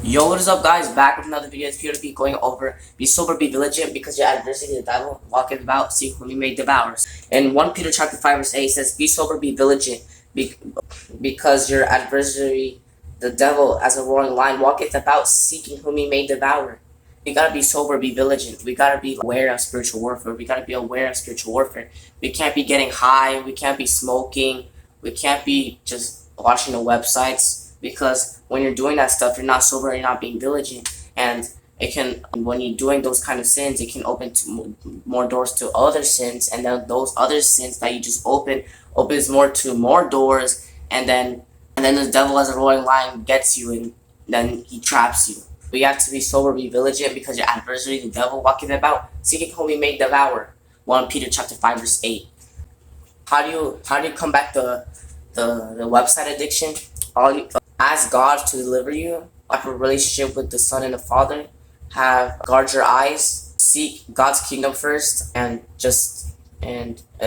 Yo, what is up, guys? Back with another video. It's here to be going over be sober, be vigilant, because your adversary, the devil, walketh about, see whom he may devour. In 1 Peter chapter 5 verse 8 says, "Be sober, be vigilant, because your adversary, the devil, as a roaring lion, walketh about, seeking whom he may devour." We gotta be sober, be vigilant. We gotta be aware of spiritual warfare. We gotta be aware of spiritual warfare. We can't be getting high. We can't be smoking. We can't be just watching the websites. Because when you're doing that stuff, you're not sober, you're not being diligent, and it can, when you're doing those kind of sins, it can open to more doors to other sins, and then those other sins that you just opens more to more doors, and then the devil as a roaring lion gets you, and then he traps you. We have to be sober, be vigilant, because your adversary, the devil, walking about, seeking whom he may devour. 1 Peter chapter 5 verse 8. How do you combat the website addiction? Ask God to deliver you. Have a relationship with the Son and the Father. Guard your eyes. Seek God's kingdom first, and I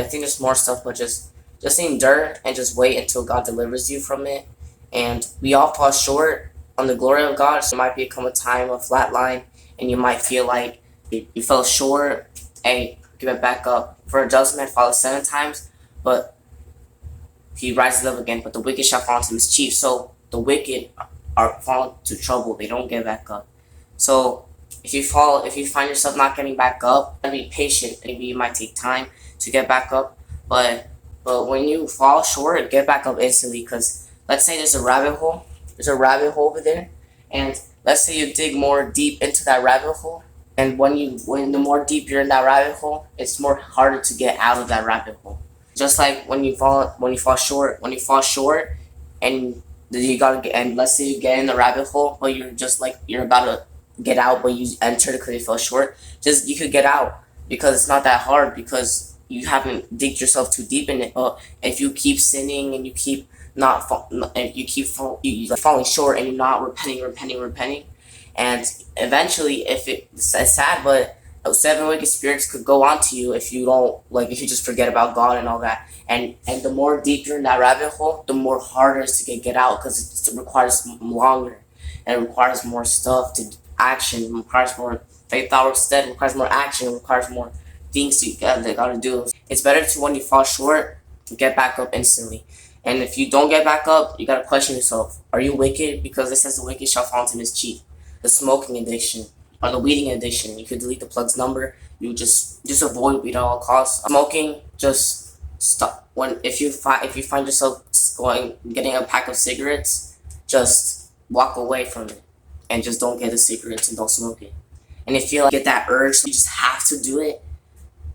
think there's more stuff, but just endure and just wait until God delivers you from it. And we all fall short on the glory of God. So it might become a time of flat line, and you might feel like you fell short. Hey, give it back up. For a just man falls 7 times, but he rises up again. But the wicked shall fall into mischief. So the wicked are falling to trouble. They don't get back up. So if you find yourself not getting back up, be patient. Maybe you might take time to get back up, but when you fall short, get back up instantly. Because let's say there's a rabbit hole. There's a rabbit hole over there, and let's say you dig more deep into that rabbit hole, and when the more deep you're in that rabbit hole, it's more harder to get out of that rabbit hole. Just like when you fall short, and you gotta get, and let's say you get in the rabbit hole, but you're about to get out, but you entered it because you fell short. You could get out, because it's not that hard, because you haven't digged yourself too deep in it. But if you keep sinning and you keep falling short, and you're not repenting, and eventually, it's sad, but 7 wicked spirits could go onto you if you if you just forget about God and all that. And the more deep you're in that rabbit hole, the more harder it is to get out, because it requires longer, and it requires more stuff to action. It requires more faith that works dead. It requires more action. It requires more things they gotta do. It's better to, when you fall short, get back up instantly. And if you don't get back up, you gotta question yourself: are you wicked? Because it says the wicked shall fall into mischief. The smoking addiction or the weeding addiction, you could delete the plug's number. You just avoid weed at all costs. Smoking, just stop. If you find yourself getting a pack of cigarettes, just walk away from it, and just don't get the cigarettes and don't smoke it. And if you get that urge, you just have to do it,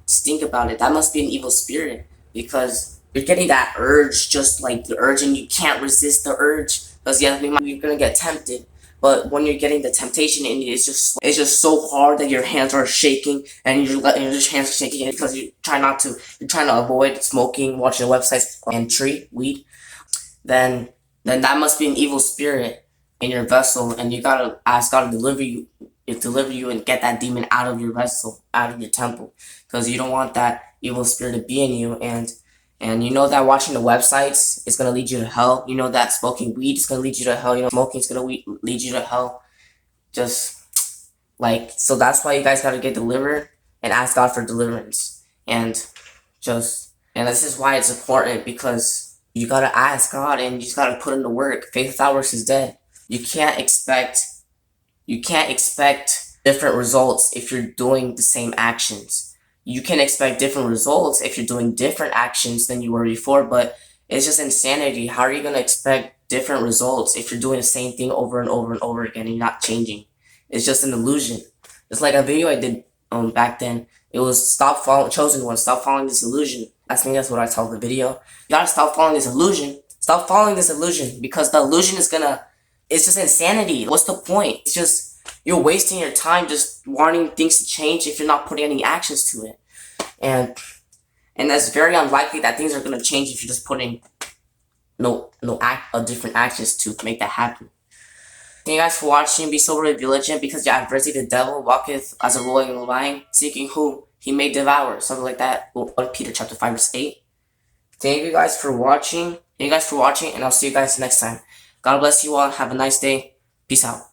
just think about it. That must be an evil spirit, because you're getting that urge, just like the urge, and you can't resist the urge, because you're gonna get tempted. But when you're getting the temptation, and it's just so hard that your hands are shaking, and your hands are shaking because you're trying to avoid smoking, watching websites, and treat weed. Then that must be an evil spirit in your vessel, and you gotta ask God to deliver you and get that demon out of your vessel, out of your temple, because you don't want that evil spirit to be in you. And you know that watching the websites is going to lead you to hell. You know that smoking weed is going to lead you to hell. You know smoking is going to lead you to hell. So that's why you guys got to get delivered and ask God for deliverance. And this is why it's important, because you got to ask God, and you just got to put in the work. Faith without works is dead. You can't expect different results if you're doing the same actions. You can expect different results if you're doing different actions than you were before, but it's just insanity. How are you going to expect different results if you're doing the same thing over and over and over again and you're not changing? It's just an illusion. It's like a video I did back then. It was stop following this illusion. I think that's what I told the video. You gotta stop following this illusion. Stop following this illusion, because the illusion it's just insanity. What's the point? It's just, you're wasting your time just wanting things to change if you're not putting any actions to it. And that's very unlikely that things are going to change if you're just putting different actions to make that happen. Thank you guys for watching. Be sober and vigilant, because your adversary, the devil, walketh as a roaring lion, seeking whom he may devour. Something like that. 1 Peter chapter 5 verse 8. Thank you guys for watching. And I'll see you guys next time. God bless you all. Have a nice day. Peace out.